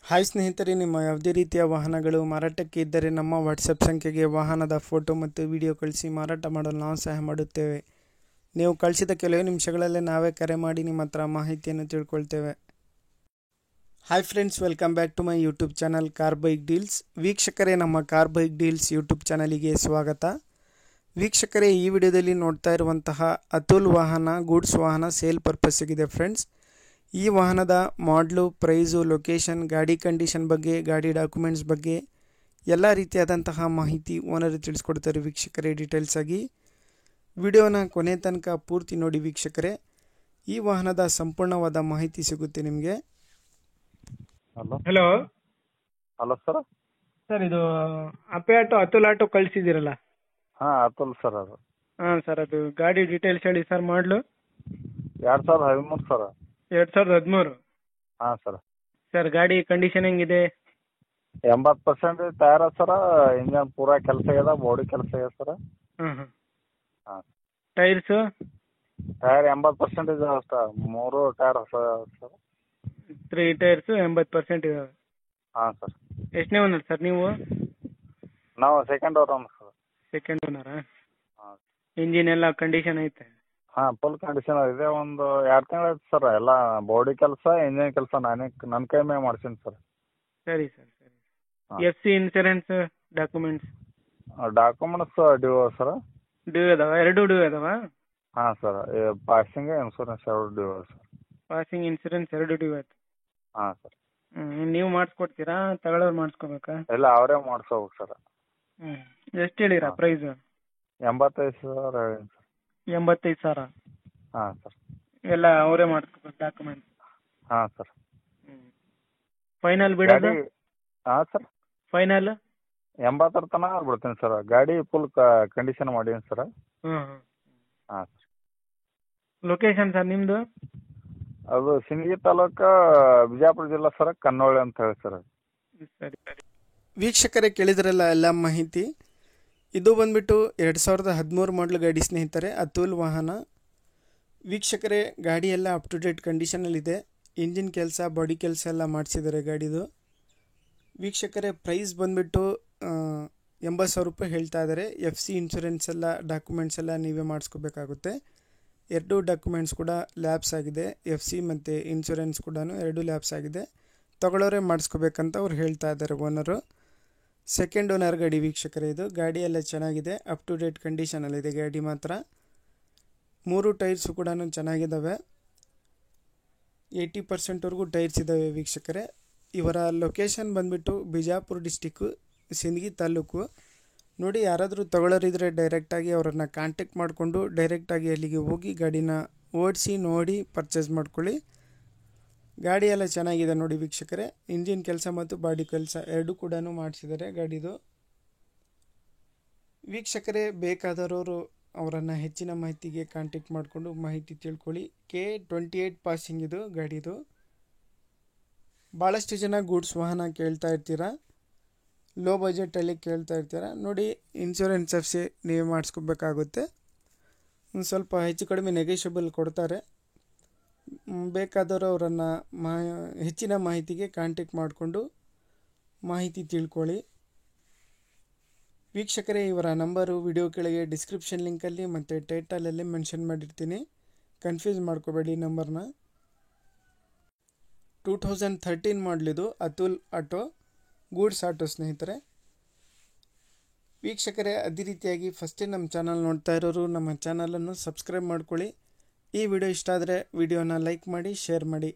Hi ಸ್ನೇಹಿತರೆ, ನಿಮ್ಮ ಯಾವುದೇ ರೀತಿಯ ವಾಹನಗಳು ಮಾರಾಟಕ್ಕೆ ಇದ್ದರೆ ನಮ್ಮ ವಾಟ್ಸಪ್ ಸಂಖ್ಯೆಗೆ ವಾಹನದ ಫೋಟೋ ಮತ್ತು ವಿಡಿಯೋ ಕಳಿಸಿ ಮಾರಾಟ ಮಾಡಲು ನಾವು ಸಹಾಯ ಮಾಡುತ್ತೇವೆ. ನೀವು ಕಳಿಸಿದ ಕೆಲವೇ ನಿಮಿಷಗಳಲ್ಲೇ ನಾವೇ ಕರೆ ಮಾಡಿ ನಿಮ್ಮ ಹತ್ರ ಮಾಹಿತಿಯನ್ನು ತಿಳ್ಕೊಳ್ತೇವೆ. Hi friends, welcome back to my YouTube channel car bike deals. ವೀಕ್ಷಕರೇ, ನಮ್ಮ ಕಾರ್ ಬೈಕ್ ಡೀಲ್ಸ್ ಯೂಟ್ಯೂಬ್ ಚಾನಲಿಗೆ ಸ್ವಾಗತ. ವೀಕ್ಷಕರೇ, ಈ ವಿಡಿಯೋದಲ್ಲಿ ನೋಡ್ತಾ ಇರುವಂತಹ ಅತುಲ್ ವಾಹನ ಗೂಡ್ಸ್ ವಾಹನ ಸೇಲ್ ಪರ್ಪಸ್ಸಿಗಿದೆ ಫ್ರೆಂಡ್ಸ್. ಈ ವಾಹನದ ಮಾಡಲು, ಪ್ರೈಸು, ಲೊಕೇಶನ್, ಗಾಡಿ ಕಂಡೀಷನ್ ಬಗ್ಗೆ, ಗಾಡಿ ಡಾಕ್ಯುಮೆಂಟ್ಸ್ ಬಗ್ಗೆ ಎಲ್ಲ ರೀತಿಯಾದಂತಹ ಮಾಹಿತಿ ಓನರ್ ತಿಳಿಸ್ಕೊಡ್ತಾರೆ ವೀಕ್ಷಕರೇ. ಡೀಟೇಲ್ಸ್ ಆಗಿ ವಿಡಿಯೋನ ಕೊನೆ ತನಕ ಪೂರ್ತಿ ನೋಡಿ ವೀಕ್ಷಕರೇ. ಈ ವಾಹನದ ಸಂಪೂರ್ಣವಾದ ಮಾಹಿತಿ ಸಿಗುತ್ತೆ ನಿಮಗೆ. Hello hello sir. ಸರ್, ಇದು ಅಪೆ ಆಟೋ ಅತುಲ್ ಆಟೋ ಕಳಿಸಿದ್ದೀರಲ್ಲ? ಹಾಂ, ಅತುಲ್ ಸರ್. ಅದು ಹಾಂ ಸರ್, ಅದು ಗಾಡಿ ಡೀಟೇಲ್ಸ್ ಹೇಳಿ ಸರ್. ಮಾಡಲು 2013 ಸರ್. 2013. ಹಾಂ ಸರ್. ಸರ್, ಗಾಡಿ ಕಂಡೀಷನ್ ಹೆಂಗಿದೆ? 80% ಟೈರ್ ಸರ. ಇಂಜನ್ ಪೂರಾ ಕೆಲಸ ಇದೆ, ಬಾಡಿ ಕೆಲಸ ಇದೆ ಸರ್. ಹಾಂ. ಹಾಂ. ಟೈರ್ಸು? ಟೈರ್ 80% ಇದೆ ಅಷ್ಟೇ. 3 ಟೈರ್ ಹೊಸ ಸರ್. 3 ಟೈರ್ಸು 80% ಇದಾವೆ. ಹಾಂ ಸರ್. ಎಷ್ಟನೇ ಓನರ್ ಸರ್ ನೀವು? ನಾವು ಸೆಕೆಂಡ್ ಓನರ್ ಸರ್. ಸೆಕೆಂಡ್ ಓನರಾ? ಹಾಂ. ಇಂಜಿನ್ ಎಲ್ಲ ಕಂಡೀಷನ್ ಐತೆ? ಹಾಂ, ಫುಲ್ ಕಂಡೀಷನ್ ಇದೆ. ಒಂದು 2 ತಿಂಗಳು ಆಯ್ತು ಸರ್. ಎಲ್ಲ ಬಾಡಿ ಕೆಲಸ, ಇಂಜಿನ್ ಕೆಲಸ ನನ್ನ ಕೈ ಮೇಲೆ ಮಾಡ್ಸೀನಿ ಸರ್. ಸರಿ ಸರ್, ಸರಿ. ಹಾಂ. FC insurance, documents? Documents due sir. Due ಅದಾವ? 2 ಡ್ಯೂ ಅದಾವ? ಹಾಂ sir. Passing, insurance 2 due sir. Passing, insurance 2 due ಆಯ್ತು. ಹಾಂ ಸರ್. ನೀವು ಮಾಡಿಸ್ಕೊಡ್ತೀರಾ, ತಗೊಳ್ಳೋರು ಮಾಡಿಸ್ಕೋಬೇಕಾ? ಇಲ್ಲ, ಅವರೇ ಮಾಡಿಸ್ಕೋಬೇಕು ಸರ್. ಎಷ್ಟು ಹೇಳಿರಾ ಪ್ರೈಸು? 85,000 ಹೇಳಿ ಸರ್. 85,000? ಹಾಂ ಸರ್. ಎಲ್ಲ ಅವರೇ ಮಾಡಿಸ್ಕೋಬೇಕು ಡಾಕ್ಯುಮೆಂಟ್? ಹಾಂ ಸರ್. ಫೈನಲ್ ಬಿಡೋದು? ಹಾಂ ಸರ್. ಫೈನಲ್ 80 ತನಕ ಬಿಡ್ತೀನಿ ಸರ್. ಗಾಡಿ ಫುಲ್ ಕಂಡೀಷನ್ ಮಾಡೀನಿ ಸರ್. ಹಾಂ ಸರ್. ಲೊಕೇಶನ್ ಸರ್ ನಿಮ್ಮದು? ಅದು ಸಿಂದಗಿ ತಾಲೂಕು, ಬಿಜಾಪುರ ಜಿಲ್ಲಾ ಸರ್, ಕನ್ನೋಳಿ ಅಂತ ಹೇಳಿ ಸರ್. ಸರಿ ಸರಿ. ವೀಕ್ಷಕರೇ, ಕೇಳಿದ್ರಲ್ಲ ಎಲ್ಲ ಮಾಹಿತಿ. ಇದು ಬಂದ್ಬಿಟ್ಟು 2013 ಮಾಡಲ್ ಗಾಡಿ ಸ್ನೇಹಿತರೆ, ಅತುಲ್ ವಾಹನ. ವೀಕ್ಷಕರೇ, ಗಾಡಿ ಎಲ್ಲ ಅಪ್ ಟು ಡೇಟ್ ಕಂಡೀಷನಲ್ಲಿದೆ. ಇಂಜಿನ್ ಕೆಲಸ, ಬಾಡಿ ಕೆಲಸ ಎಲ್ಲ ಮಾಡಿಸಿದ್ದಾರೆ ಗಾಡಿದು. ವೀಕ್ಷಕರೇ, ಪ್ರೈಸ್ ಬಂದ್ಬಿಟ್ಟು 80,000 ರೂಪಾಯಿ ಹೇಳ್ತಾ ಇದ್ದಾರೆ. FC ಇನ್ಶೂರೆನ್ಸ್ ಎಲ್ಲ, ಡಾಕ್ಯುಮೆಂಟ್ಸ್ ಎಲ್ಲ ನೀವೇ ಮಾಡಿಸ್ಕೋಬೇಕಾಗುತ್ತೆ. 2 ಡಾಕ್ಯುಮೆಂಟ್ಸ್ ಕೂಡ ಲ್ಯಾಬ್ಸ್ ಆಗಿದೆ. FC ಮತ್ತು ಇನ್ಶೂರೆನ್ಸ್ ಕೂಡ 2 ಲ್ಯಾಬ್ಸ್ ಆಗಿದೆ. ತಗೊಳ್ಳೋರೆ ಮಾಡಿಸ್ಕೋಬೇಕಂತ ಅವ್ರು ಹೇಳ್ತಾ ಇದ್ದಾರೆ ಓನರು. ಸೆಕೆಂಡ್ ಓನರ್ ಗಾಡಿ ವೀಕ್ಷಕರೇ. ಇದು ಗಾಡಿ ಎಲ್ಲ ಚೆನ್ನಾಗಿದೆ, ಅಪ್ ಟು ಡೇಟ್ ಕಂಡೀಷನಲ್ಲಿದೆ ಗಾಡಿ ಮಾತ್ರ. 3 ಟೈರ್ಸು ಕೂಡ ಚೆನ್ನಾಗಿದ್ದಾವೆ. 80%ವರೆಗೂ ಟೈರ್ಸ್ ಇದ್ದಾವೆ ವೀಕ್ಷಕರೇ. ಇವರ ಲೊಕೇಶನ್ ಬಂದ್ಬಿಟ್ಟು ಬಿಜಾಪುರ ಡಿಸ್ಟಿಕ್ಕು, ಸಿಂದಗಿ ತಾಲೂಕು. ನೋಡಿ, ಯಾರಾದರೂ ತಗೊಳ್ಳೋರಿದ್ರೆ ಡೈರೆಕ್ಟಾಗಿ ಅವರನ್ನು ಕಾಂಟ್ಯಾಕ್ಟ್ ಮಾಡಿಕೊಂಡು ಡೈರೆಕ್ಟಾಗಿ ಅಲ್ಲಿಗೆ ಹೋಗಿ ಗಾಡಿನ ಓಡಿಸಿ ನೋಡಿ ಪರ್ಚೇಸ್ ಮಾಡ್ಕೊಳ್ಳಿ. ಗಾಡಿ ಎಲ್ಲ ಚೆನ್ನಾಗಿದೆ ನೋಡಿ ವೀಕ್ಷಕರೇ. ಇಂಜಿನ್ ಕೆಲಸ ಮತ್ತು ಬಾಡಿ ಕೆಲಸ 2 ಕೂಡ ಮಾಡಿಸಿದ್ದಾರೆ ಗಾಡಿದು. ವೀಕ್ಷಕರೇ, ಬೇಕಾದವರು ಅವರನ್ನು ಹೆಚ್ಚಿನ ಮಾಹಿತಿಗೆ ಕಾಂಟ್ಯಾಕ್ಟ್ ಮಾಡಿಕೊಂಡು ಮಾಹಿತಿ ತಿಳ್ಕೊಳ್ಳಿ. K28 ಪಾಸಿಂಗ್ ಇದು ಗಾಡಿದು. ಭಾಳಷ್ಟು ಜನ ಗೂಡ್ಸ್ ವಾಹನ ಕೇಳ್ತಾ ಇರ್ತೀರಾ, ಲೋ ಬಜೆಟಲ್ಲಿ ಕೇಳ್ತಾ ಇರ್ತೀರಾ. ನೋಡಿ, ಇನ್ಶೂರೆನ್ಸ್ FC ನೀವೇ ಮಾಡಿಸ್ಕೋಬೇಕಾಗುತ್ತೆ. ಒಂದು ಸ್ವಲ್ಪ ಹೆಚ್ಚು ಕಡಿಮೆ ನೆಗೋಷಿಯಬಲ್ ಕೊಡ್ತಾರೆ. ಬೇಕಾದವರು ಅವರನ್ನು ಹೆಚ್ಚಿನ ಮಾಹಿತಿಗೆ ಕಾಂಟ್ಯಾಕ್ಟ್ ಮಾಡಿಕೊಂಡು ಮಾಹಿತಿ ತಿಳ್ಕೊಳ್ಳಿ. ವೀಕ್ಷಕರೇ, ಇವರ ನಂಬರು ವಿಡಿಯೋ ಕೆಳಗೆ ಡಿಸ್ಕ್ರಿಪ್ಷನ್ ಲಿಂಕಲ್ಲಿ ಮತ್ತು ಟೈಟಲಲ್ಲಿ ಮೆನ್ಷನ್ ಮಾಡಿರ್ತೀನಿ. ಕನ್ಫ್ಯೂಸ್ ಮಾಡ್ಕೋಬೇಡಿ ನಂಬರ್ನ. 2013 ಮಾಡಲಿದು ಅತುಲ್ ಆಟೋ ಗೂಡ್ಸ್ ಆಟೋ ಸ್ನೇಹಿತರೆ. ವೀಕ್ಷಕರೇ, ಅದೇ ರೀತಿಯಾಗಿ ಫಸ್ಟ್ ಟೈಮ್ ನಮ್ಮ ಚಾನಲ್ ನೋಡ್ತಾ ಇರೋರು ನಮ್ಮ ಚಾನಲನ್ನು ಸಬ್ಸ್ಕ್ರೈಬ್ ಮಾಡ್ಕೊಳ್ಳಿ. ಈ ವಿಡಿಯೋ ಇಷ್ಟ ಆದರೆ ವಿಡಿಯೋನ ಲೈಕ್ ಮಾಡಿ, ಶೇರ್ ಮಾಡಿ.